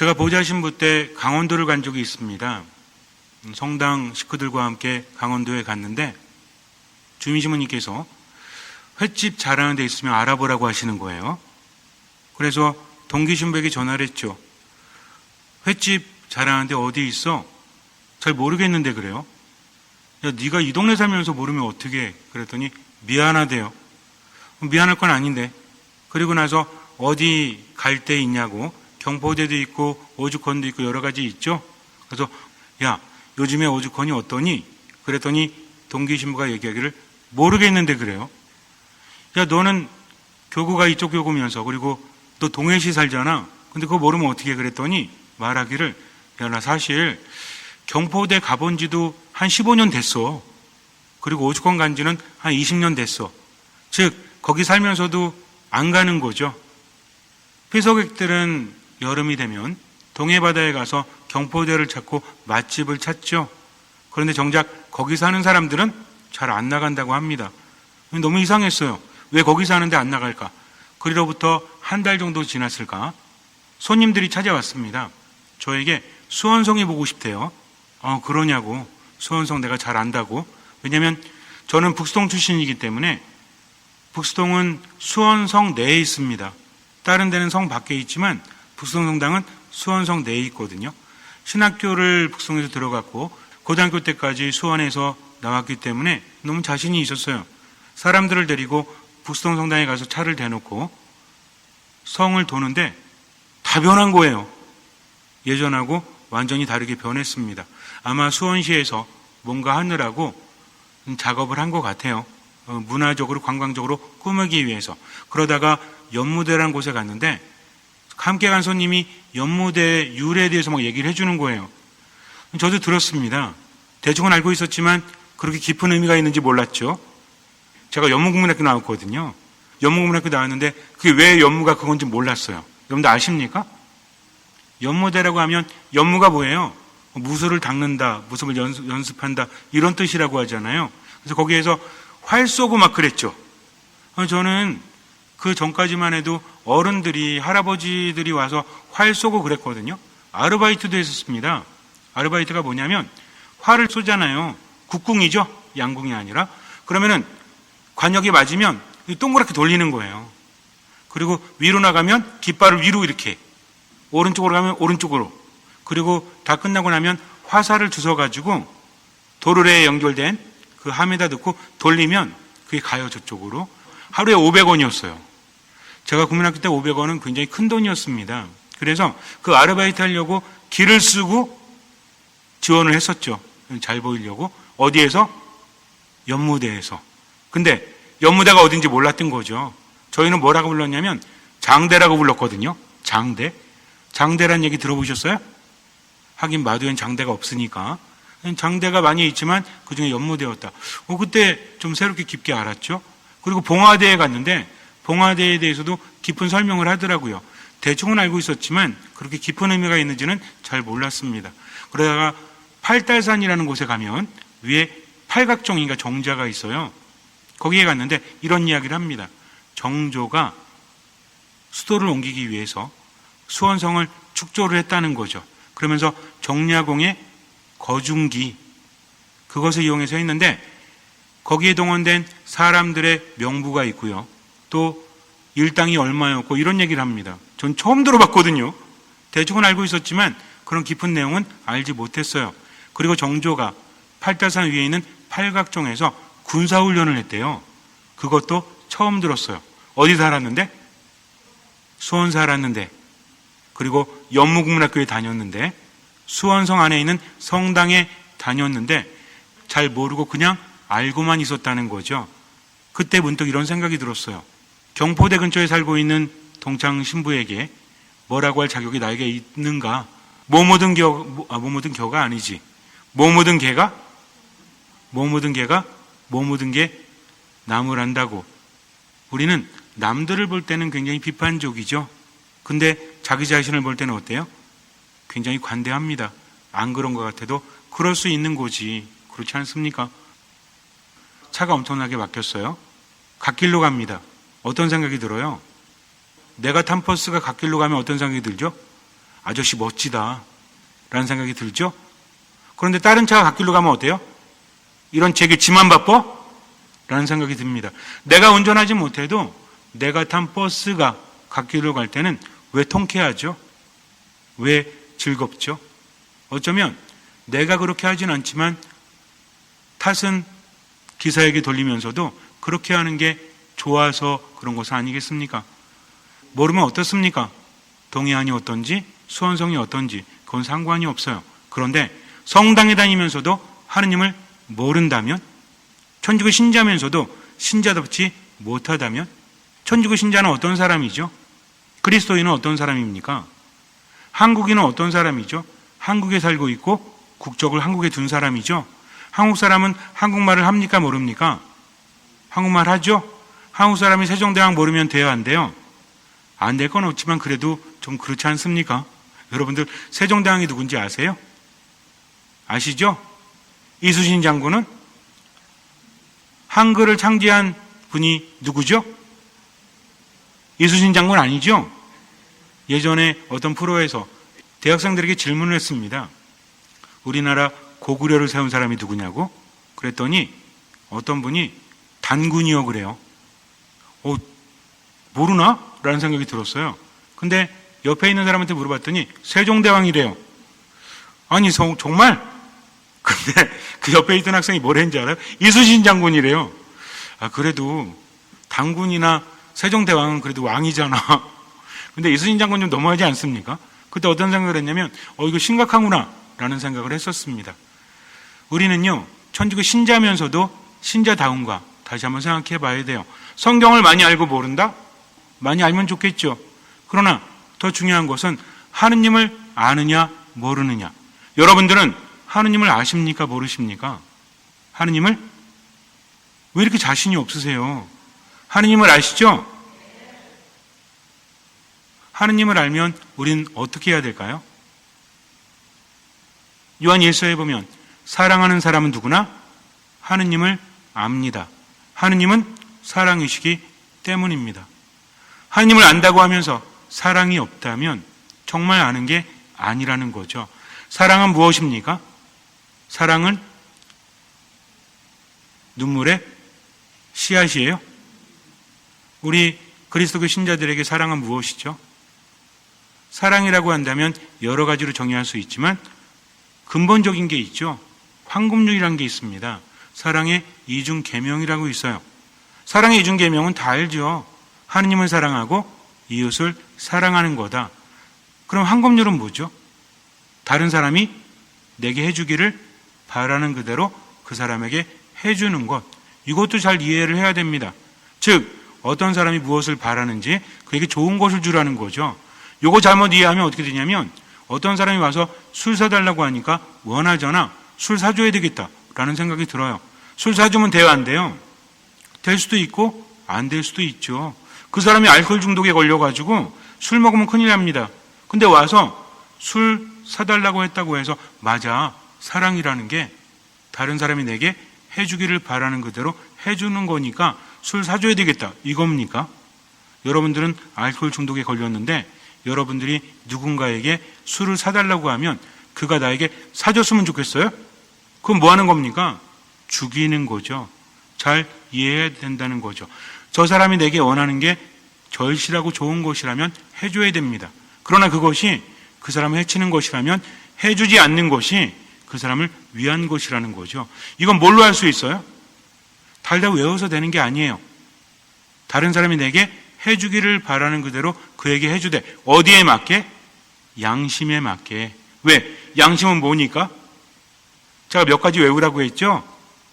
제가 보좌 신부 때 강원도를 간 적이 있습니다. 성당 식구들과 함께 강원도에 갔는데 주민신부님께서 횟집 잘하는 데 있으면 알아보라고 하시는 거예요. 그래서 동기 신부에게 전화를 했죠. 횟집 잘하는 데 어디 있어? 잘 모르겠는데 그래요. 야, 네가 이 동네 살면서 모르면 어떻게 해? 그랬더니 미안하대요. 미안할 건 아닌데. 그리고 나서 어디 갈 데 있냐고. 경포대도 있고 오죽헌도 있고 여러 가지 있죠. 그래서 야, 요즘에 오죽헌이 어떠니? 그랬더니 동기 신부가 얘기하기를 모르겠는데 그래요. 야, 너는 교구가 이쪽 교구면서 그리고 너 동해시 살잖아. 근데 그거 모르면 어떻게 해? 그랬더니 말하기를 야, 나 사실 경포대 가본 지도 한 15년 됐어. 그리고 오죽헌 간 지는 한 20년 됐어. 즉 거기 살면서도 안 가는 거죠. 피서객들은 여름이 되면 동해바다에 가서 경포대를 찾고 맛집을 찾죠. 그런데 정작 거기 사는 사람들은 잘 안 나간다고 합니다. 너무 이상했어요. 왜 거기 사는데 안 나갈까? 그리로부터 한 달 정도 지났을까? 손님들이 찾아왔습니다. 저에게 수원성이 보고 싶대요. 그러냐고. 수원성 내가 잘 안다고. 왜냐하면 저는 북수동 출신이기 때문에 북수동은 수원성 내에 있습니다. 다른 데는 성 밖에 있지만 북수동 성당은 수원성 내에 있거든요. 신학교를 북수동에서 들어갔고 고등학교 때까지 수원에서 나왔기 때문에 너무 자신이 있었어요. 사람들을 데리고 북수동 성당에 가서 차를 대놓고 성을 도는데 다 변한 거예요. 예전하고 완전히 다르게 변했습니다. 아마 수원시에서 뭔가 하느라고 작업을 한 것 같아요. 문화적으로 관광적으로 꾸미기 위해서. 그러다가 연무대라는 곳에 갔는데 함께 간 손님이 연무대 유래에 대해서 막 얘기를 해주는 거예요. 저도 들었습니다. 대충은 알고 있었지만 그렇게 깊은 의미가 있는지 몰랐죠. 제가 연무국민학교 나왔거든요. 연무국민학교 나왔는데 그게 왜 연무가 그건지 몰랐어요. 여러분들 아십니까? 연무대라고 하면 연무가 뭐예요? 무술을 닦는다, 무술을 연습한다 이런 뜻이라고 하잖아요. 그래서 거기에서 활 쏘고 막 그랬죠. 저는 그 전까지만 해도 어른들이 할아버지들이 와서 활 쏘고 그랬거든요. 아르바이트도 했었습니다. 아르바이트가 뭐냐면 활을 쏘잖아요. 국궁이죠. 양궁이 아니라. 그러면은 관역이 맞으면 동그랗게 돌리는 거예요. 그리고 위로 나가면 깃발을 위로 이렇게, 오른쪽으로 가면 오른쪽으로, 그리고 다 끝나고 나면 화살을 주워가지고 도르래에 연결된 그 함에다 넣고 돌리면 그게 가요, 저쪽으로. 하루에 500원이었어요. 제가 국민학교 때 500원은 굉장히 큰 돈이었습니다. 그래서 그 아르바이트 하려고 길을 쓰고 지원을 했었죠. 잘 보이려고. 어디에서? 연무대에서. 근데 연무대가 어딘지 몰랐던 거죠. 저희는 뭐라고 불렀냐면 장대라고 불렀거든요. 장대. 장대란 얘기 들어보셨어요? 하긴 마두엔 장대가 없으니까. 장대가 많이 있지만 그중에 연무대였다. 그때 좀 새롭게 깊게 알았죠. 그리고 봉화대에 갔는데 봉화대에 대해서도 깊은 설명을 하더라고요. 대충은 알고 있었지만 그렇게 깊은 의미가 있는지는 잘 몰랐습니다. 그러다가 팔달산이라는 곳에 가면 위에 팔각정인가 정자가 있어요. 거기에 갔는데 이런 이야기를 합니다. 정조가 수도를 옮기기 위해서 수원성을 축조를 했다는 거죠. 그러면서 정야공의 거중기, 그것을 이용해서 했는데 거기에 동원된 사람들의 명부가 있고요. 또 일당이 얼마였고 이런 얘기를 합니다. 전 처음 들어봤거든요. 대충은 알고 있었지만 그런 깊은 내용은 알지 못했어요. 그리고 정조가 팔달산 위에 있는 팔각정에서 군사훈련을 했대요. 그것도 처음 들었어요. 어디 살았는데? 수원 살았는데, 그리고 연무국민학교에 다녔는데, 수원성 안에 있는 성당에 다녔는데 잘 모르고 그냥 알고만 있었다는 거죠. 그때 문득 이런 생각이 들었어요. 경포대 근처에 살고 있는 동창 신부에게 뭐라고 할 자격이 나에게 있는가? 뭐 묻은 겨가 아니지. 뭐 묻은 개가 뭐 묻은 게 남을 안다고. 우리는 남들을 볼 때는 굉장히 비판적이죠. 근데 자기 자신을 볼 때는 어때요? 굉장히 관대합니다. 안 그런 것 같아도 그럴 수 있는 거지. 그렇지 않습니까? 차가 엄청나게 막혔어요. 갓길로 갑니다. 어떤 생각이 들어요? 내가 탄 버스가 갓길로 가면 어떤 생각이 들죠? 아저씨 멋지다 라는 생각이 들죠. 그런데 다른 차가 갓길로 가면 어때요? 이런 제게 지만 바빠? 라는 생각이 듭니다. 내가 운전하지 못해도 내가 탄 버스가 갓길로 갈 때는 왜 통쾌하죠? 왜 즐겁죠? 어쩌면 내가 그렇게 하진 않지만 탓은 기사에게 돌리면서도 그렇게 하는 게 좋아서 그런 것은 아니겠습니까? 모르면 어떻습니까? 동해안이 어떤지 수원성이 어떤지 그건 상관이 없어요. 그런데 성당에 다니면서도 하느님을 모른다면, 천주교 신자면서도 신자답지 못하다면, 천주교 신자는 어떤 사람이죠? 그리스도인은 어떤 사람입니까? 한국인은 어떤 사람이죠? 한국에 살고 있고 국적을 한국에 둔 사람이죠. 한국 사람은 한국말을 합니까 모릅니까? 한국말 하죠? 한국 사람이 세종대왕 모르면 돼요 안 돼요? 안 될 건 없지만 그래도 좀 그렇지 않습니까? 여러분들 세종대왕이 누군지 아세요? 아시죠? 이수신 장군은 한글을 창제한 분이 누구죠? 이수신 장군 아니죠? 예전에 어떤 프로에서 대학생들에게 질문을 했습니다. 우리나라 고구려를 세운 사람이 누구냐고? 그랬더니 어떤 분이 단군이요 그래요. 모르나? 라는 생각이 들었어요. 근데 옆에 있는 사람한테 물어봤더니 세종대왕이래요. 아니 정말? 근데 그 옆에 있던 학생이 뭘 했는지 알아요? 이수신 장군이래요. 그래도 단군이나 세종대왕은 그래도 왕이잖아. 근데 이수신 장군 좀 너무하지 않습니까? 그때 어떤 생각을 했냐면 이거 심각하구나 라는 생각을 했었습니다. 우리는요 천주교 신자면서도 신자다움과 다시 한번 생각해 봐야 돼요. 성경을 많이 알고 모른다? 많이 알면 좋겠죠. 그러나 더 중요한 것은 하느님을 아느냐 모르느냐. 여러분들은 하느님을 아십니까 모르십니까? 하느님을? 왜 이렇게 자신이 없으세요? 하느님을 아시죠? 하느님을 알면 우린 어떻게 해야 될까요? 요한 1서에 보면 사랑하는 사람은 누구나 하느님을 압니다. 하느님은 사랑이시기 때문입니다. 하느님을 안다고 하면서 사랑이 없다면 정말 아는 게 아니라는 거죠. 사랑은 무엇입니까? 사랑은 눈물의 씨앗이에요. 우리 그리스도교 신자들에게 사랑은 무엇이죠? 사랑이라고 한다면 여러 가지로 정의할 수 있지만 근본적인 게 있죠. 황금률이라는 게 있습니다. 사랑의 이중 계명이라고 있어요. 사랑의 이중 계명은 다 알죠. 하느님을 사랑하고 이웃을 사랑하는 거다. 그럼 황금률은 뭐죠? 다른 사람이 내게 해주기를 바라는 그대로 그 사람에게 해주는 것. 이것도 잘 이해를 해야 됩니다. 즉 어떤 사람이 무엇을 바라는지 그에게 좋은 것을 주라는 거죠. 이거 잘못 이해하면 어떻게 되냐면 어떤 사람이 와서 술 사달라고 하니까 원하잖아. 술 사줘야 되겠다라는 생각이 들어요. 술 사주면 돼요 안 돼요? 될 수도 있고 안 될 수도 있죠. 그 사람이 알코올 중독에 걸려가지고 술 먹으면 큰일 납니다. 근데 와서 술 사달라고 했다고 해서 맞아. 사랑이라는 게 다른 사람이 내게 해주기를 바라는 그대로 해주는 거니까 술 사줘야 되겠다. 이겁니까? 여러분들은 알코올 중독에 걸렸는데 여러분들이 누군가에게 술을 사달라고 하면 그가 나에게 사줬으면 좋겠어요? 그건 뭐 하는 겁니까? 죽이는 거죠. 잘 이해해야 된다는 거죠. 저 사람이 내게 원하는 게 절실하고 좋은 것이라면 해줘야 됩니다. 그러나 그것이 그 사람을 해치는 것이라면 해주지 않는 것이 그 사람을 위한 것이라는 거죠. 이건 뭘로 할 수 있어요? 달다 외워서 되는 게 아니에요. 다른 사람이 내게 해주기를 바라는 그대로 그에게 해주되 어디에 맞게? 양심에 맞게. 왜? 양심은 뭐니까? 제가 몇 가지 외우라고 했죠?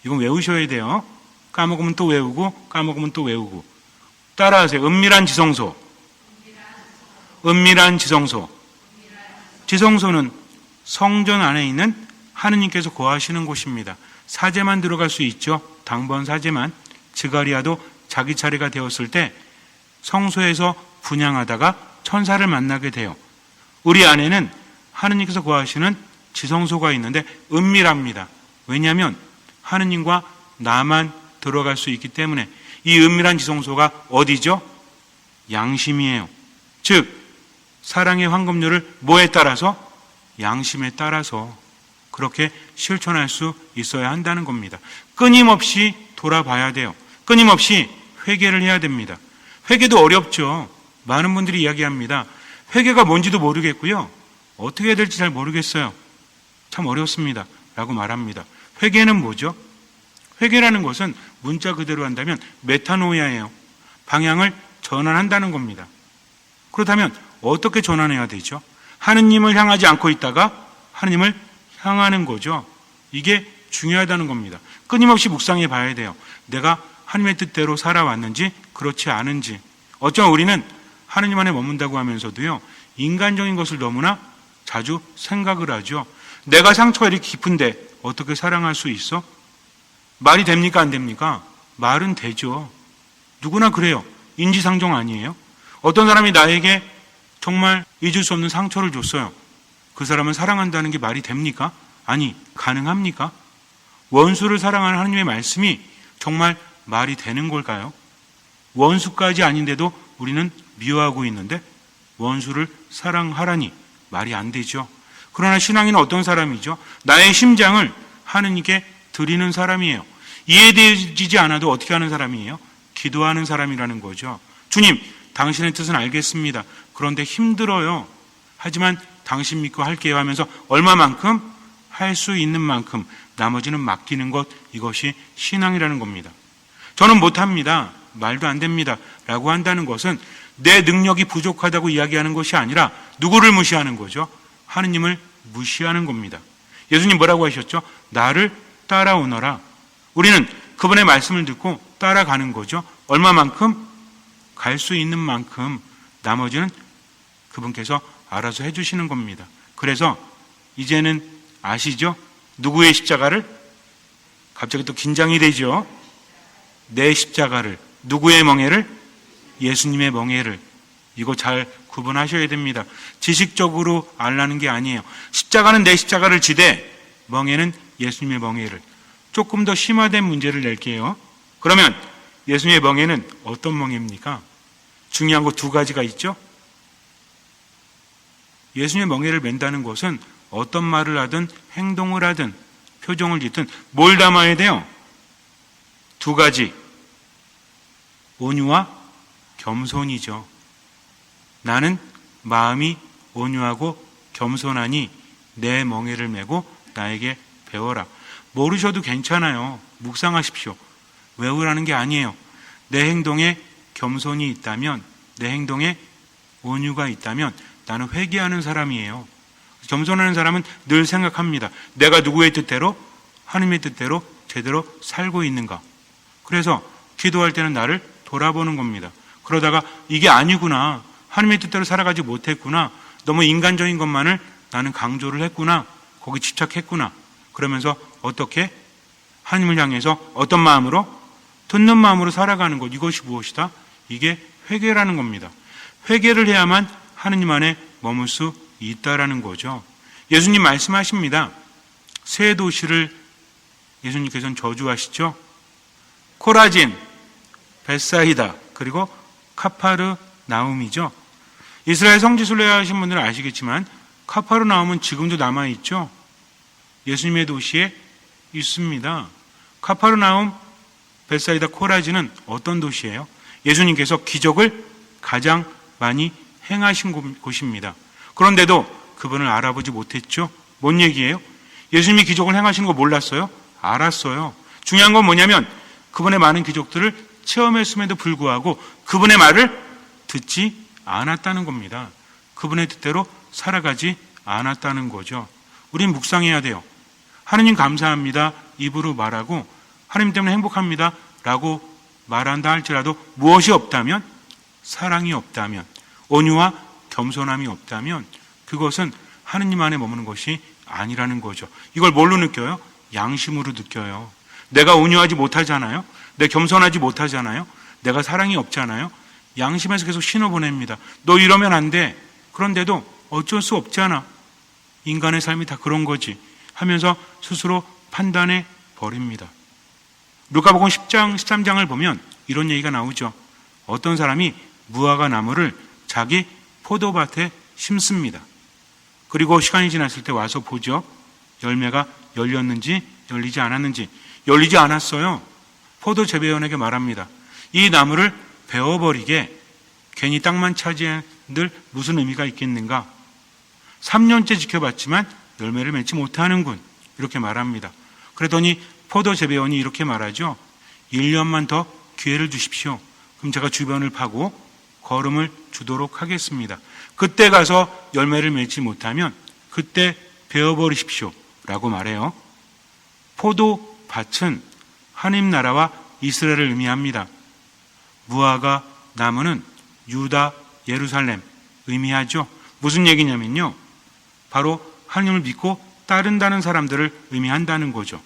이건 외우셔야 돼요. 까먹으면 또 외우고 까먹으면 또 외우고. 따라하세요. 은밀한 지성소. 은밀한 지성소. 지성소는 성전 안에 있는 하느님께서 거하시는 곳입니다. 사제만 들어갈 수 있죠. 당번 사제만. 스가랴도 자기 차례가 되었을 때 성소에서 분향하다가 천사를 만나게 돼요. 우리 안에는 하느님께서 거하시는 지성소가 있는데 은밀합니다. 왜냐하면 하느님과 나만 들어갈 수 있기 때문에. 이 은밀한 지성소가 어디죠? 양심이에요. 즉 사랑의 황금률을 뭐에 따라서? 양심에 따라서 그렇게 실천할 수 있어야 한다는 겁니다. 끊임없이 돌아봐야 돼요. 끊임없이 회개를 해야 됩니다. 회개도 어렵죠. 많은 분들이 이야기합니다. 회개가 뭔지도 모르겠고요. 어떻게 해야 될지 잘 모르겠어요. 참 어렵습니다. 라고 말합니다. 회개는 뭐죠? 회개라는 것은 문자 그대로 한다면 메타노이아예요. 방향을 전환한다는 겁니다. 그렇다면 어떻게 전환해야 되죠? 하느님을 향하지 않고 있다가 하느님을 향하는 거죠. 이게 중요하다는 겁니다. 끊임없이 묵상해 봐야 돼요. 내가 하느님의 뜻대로 살아왔는지 그렇지 않은지. 어쩌면 우리는 하느님 안에 머문다고 하면서도요, 인간적인 것을 너무나 자주 생각을 하죠. 내가 상처가 이렇게 깊은데 어떻게 사랑할 수 있어? 말이 됩니까? 안 됩니까? 말은 되죠. 누구나 그래요. 인지상정 아니에요? 어떤 사람이 나에게 정말 잊을 수 없는 상처를 줬어요. 그 사람은 사랑한다는 게 말이 됩니까? 아니, 가능합니까? 원수를 사랑하는 하느님의 말씀이 정말 말이 되는 걸까요? 원수까지 아닌데도 우리는 미워하고 있는데 원수를 사랑하라니 말이 안 되죠. 그러나 신앙인은 어떤 사람이죠? 나의 심장을 하느님께 드리는 사람이에요. 이해되지 않아도 어떻게 하는 사람이에요? 기도하는 사람이라는 거죠. 주님, 당신의 뜻은 알겠습니다. 그런데 힘들어요. 하지만 당신 믿고 할게요 하면서 얼마만큼? 할 수 있는 만큼 나머지는 맡기는 것, 이것이 신앙이라는 겁니다. 저는 못합니다. 말도 안 됩니다. 라고 한다는 것은 내 능력이 부족하다고 이야기하는 것이 아니라 누구를 무시하는 거죠? 하느님을 무시하는 겁니다. 예수님 뭐라고 하셨죠? 나를 따라오너라. 우리는 그분의 말씀을 듣고 따라가는 거죠. 얼마만큼? 갈 수 있는 만큼, 나머지는 그분께서 알아서 해주시는 겁니다. 그래서 이제는 아시죠? 누구의 십자가를? 갑자기 또 긴장이 되죠. 내 십자가를. 누구의 멍에를? 예수님의 멍에를. 이거 잘 구분하셔야 됩니다. 지식적으로 알라는 게 아니에요. 십자가는 내 십자가를 지되 멍에는 예수님의 멍에를. 조금 더 심화된 문제를 낼게요. 그러면 예수님의 멍에는 어떤 멍에입니까? 중요한 거 두 가지가 있죠. 예수님의 멍에를 맨다는 것은 어떤 말을 하든 행동을 하든 표정을 짓든 뭘 담아야 돼요? 두 가지. 온유와 겸손이죠. 나는 마음이 온유하고 겸손하니 내 멍에를 메고 나에게 배워라. 모르셔도 괜찮아요. 묵상하십시오. 외우라는 게 아니에요. 내 행동에 겸손이 있다면, 내 행동에 온유가 있다면 나는 회개하는 사람이에요. 겸손하는 사람은 늘 생각합니다. 내가 누구의 뜻대로? 하느님의 뜻대로 제대로 살고 있는가? 그래서 기도할 때는 나를 돌아보는 겁니다. 그러다가 이게 아니구나. 하느님의 뜻대로 살아가지 못했구나. 너무 인간적인 것만을 나는 강조를 했구나. 거기 집착했구나. 그러면서 어떻게? 하느님을 향해서 어떤 마음으로? 듣는 마음으로 살아가는 것. 이것이 무엇이다? 이게 회개라는 겁니다. 회개를 해야만 하느님 안에 머물 수 있다라는 거죠. 예수님 말씀하십니다. 세 도시를 예수님께서는 저주하시죠. 코라진, 벳사이다, 그리고 카파르나움이죠. 이스라엘 성지순례 하신 분들은 아시겠지만 카파르나움은 지금도 남아있죠. 예수님의 도시에 있습니다. 카파르나움, 벳사이다, 코라진은 어떤 도시예요? 예수님께서 기적을 가장 많이 행하신 곳입니다. 그런데도 그분을 알아보지 못했죠. 뭔 얘기예요? 예수님이 기적을 행하시는 거 몰랐어요? 알았어요. 중요한 건 뭐냐면 그분의 많은 기적들을 체험했음에도 불구하고 그분의 말을 듣지 않았다는 겁니다. 그분의 뜻대로 살아가지 않았다는 거죠. 우린 묵상해야 돼요. 하느님 감사합니다. 입으로 말하고 하느님 때문에 행복합니다. 라고 말한다 할지라도 무엇이 없다면, 사랑이 없다면, 온유와 겸손함이 없다면 그것은 하느님 안에 머무는 것이 아니라는 거죠. 이걸 뭘로 느껴요? 양심으로 느껴요. 내가 온유하지 못하잖아요. 내가 겸손하지 못하잖아요. 내가 사랑이 없잖아요. 양심에서 계속 신호 보냅니다. 너 이러면 안 돼. 그런데도 어쩔 수 없잖아. 인간의 삶이 다 그런 거지 하면서 스스로 판단해 버립니다. 루카복음 10장, 13장을 보면 이런 얘기가 나오죠. 어떤 사람이 무화과 나무를 자기 포도밭에 심습니다. 그리고 시간이 지났을 때 와서 보죠. 열매가 열렸는지 열리지 않았는지. 열리지 않았어요. 포도 재배원에게 말합니다. 이 나무를 베어버리게 괜히 땅만 차지한들 무슨 의미가 있겠는가. 3년째 지켜봤지만 열매를 맺지 못하는군. 이렇게 말합니다. 그러더니 포도 재배원이 이렇게 말하죠. 1년만 더 기회를 주십시오. 그럼 제가 주변을 파고 거름을 주도록 하겠습니다. 그때 가서 열매를 맺지 못하면 그때 베어버리십시오. 라고 말해요. 포도밭은 하나님 나라와 이스라엘을 의미합니다. 무화과 나무는 유다, 예루살렘 의미하죠. 무슨 얘기냐면요. 바로 하나님을 믿고 따른다는 사람들을 의미한다는 거죠.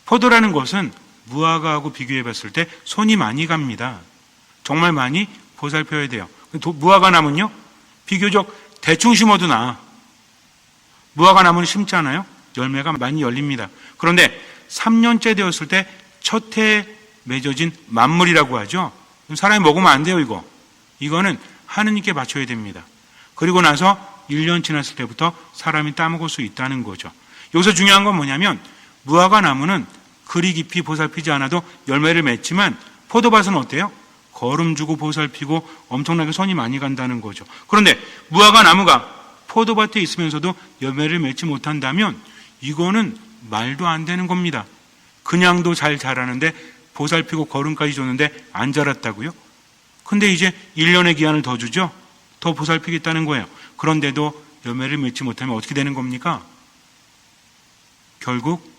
포도라는 것은 무화과하고 비교해 봤을 때 손이 많이 갑니다. 정말 많이 보살펴야 돼요. 무화과 나무는요, 비교적 대충 심어도 나아. 무화과 나무는 심잖아요. 열매가 많이 열립니다. 그런데 3년째 되었을 때 첫 해에 맺어진 만물이라고 하죠. 사람이 먹으면 안 돼요, 이거. 이거는 하느님께 바쳐야 됩니다. 그리고 나서 1년 지났을 때부터 사람이 따먹을 수 있다는 거죠. 여기서 중요한 건 뭐냐면 무화과 나무는 그리 깊이 보살피지 않아도 열매를 맺지만 포도밭은 어때요? 거름 주고 보살피고 엄청나게 손이 많이 간다는 거죠. 그런데 무화과 나무가 포도밭에 있으면서도 열매를 맺지 못한다면 이거는 말도 안 되는 겁니다. 그냥도 잘 자라는데 보살피고 거름까지 줬는데 안 자랐다고요? 근데 이제 1년의 기한을 더 주죠? 더 보살피겠다는 거예요. 그런데도 열매를 맺지 못하면 어떻게 되는 겁니까? 결국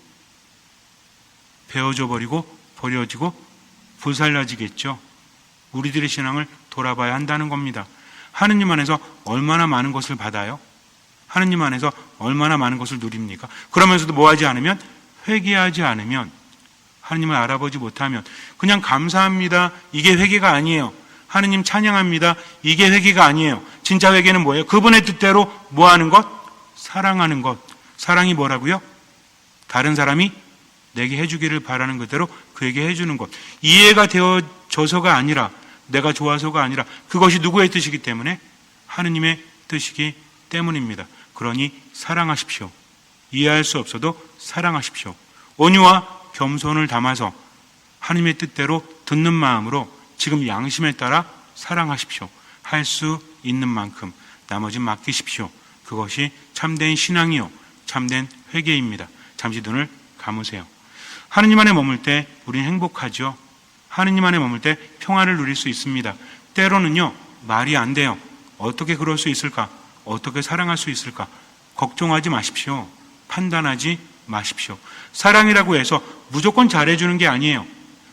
베어져 버리고 버려지고 불살라지겠죠. 우리들의 신앙을 돌아봐야 한다는 겁니다. 하느님 안에서 얼마나 많은 것을 받아요? 하느님 안에서 얼마나 많은 것을 누립니까? 그러면서도 뭐 하지 않으면, 회개하지 않으면, 하느님을 알아보지 못하면 그냥 감사합니다. 이게 회개가 아니에요. 하느님 찬양합니다. 이게 회개가 아니에요. 진짜 회개는 뭐예요? 그분의 뜻대로 뭐 하는 것? 사랑하는 것. 사랑이 뭐라고요? 다른 사람이 내게 해주기를 바라는 그대로 그에게 해주는 것. 이해가 되어져서가 아니라, 내가 좋아서가 아니라 그것이 누구의 뜻이기 때문에? 하느님의 뜻이기 때문입니다. 그러니 사랑하십시오. 이해할 수 없어도 사랑하십시오. 온유와 겸손을 담아서 하느님의 뜻대로 듣는 마음으로 지금 양심에 따라 사랑하십시오. 할 수 있는 만큼 나머지 맡기십시오. 그것이 참된 신앙이요, 참된 회개입니다. 잠시 눈을 감으세요. 하느님 안에 머물 때 우리는 행복하죠. 하느님 안에 머물 때 평화를 누릴 수 있습니다. 때로는요, 말이 안 돼요. 어떻게 그럴 수 있을까? 어떻게 사랑할 수 있을까? 걱정하지 마십시오. 판단하지 마십시오. 사랑이라고 해서 무조건 잘해주는 게 아니에요.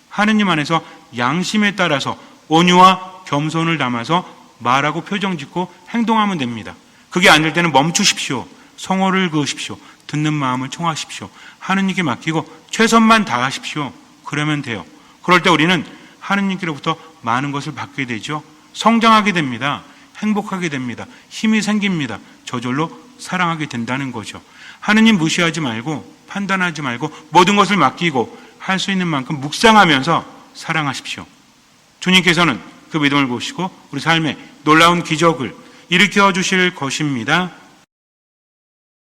하느님 안에서 양심에 따라서 온유와 겸손을 담아서 말하고 표정 짓고 행동하면 됩니다. 그게 안 될 때는 멈추십시오. 성호를 그으십시오. 듣는 마음을 청하십시오. 하느님께 맡기고 최선만 다하십시오. 그러면 돼요. 그럴 때 우리는 하느님께로부터 많은 것을 받게 되죠. 성장하게 됩니다. 행복하게 됩니다. 힘이 생깁니다. 저절로 사랑하게 된다는 거죠. 하느님 무시하지 말고, 판단하지 말고 모든 것을 맡기고 할 수 있는 만큼 묵상하면서 사랑하십시오. 주님께서는 그 믿음을 보시고 우리 삶에 놀라운 기적을 일으켜 주실 것입니다.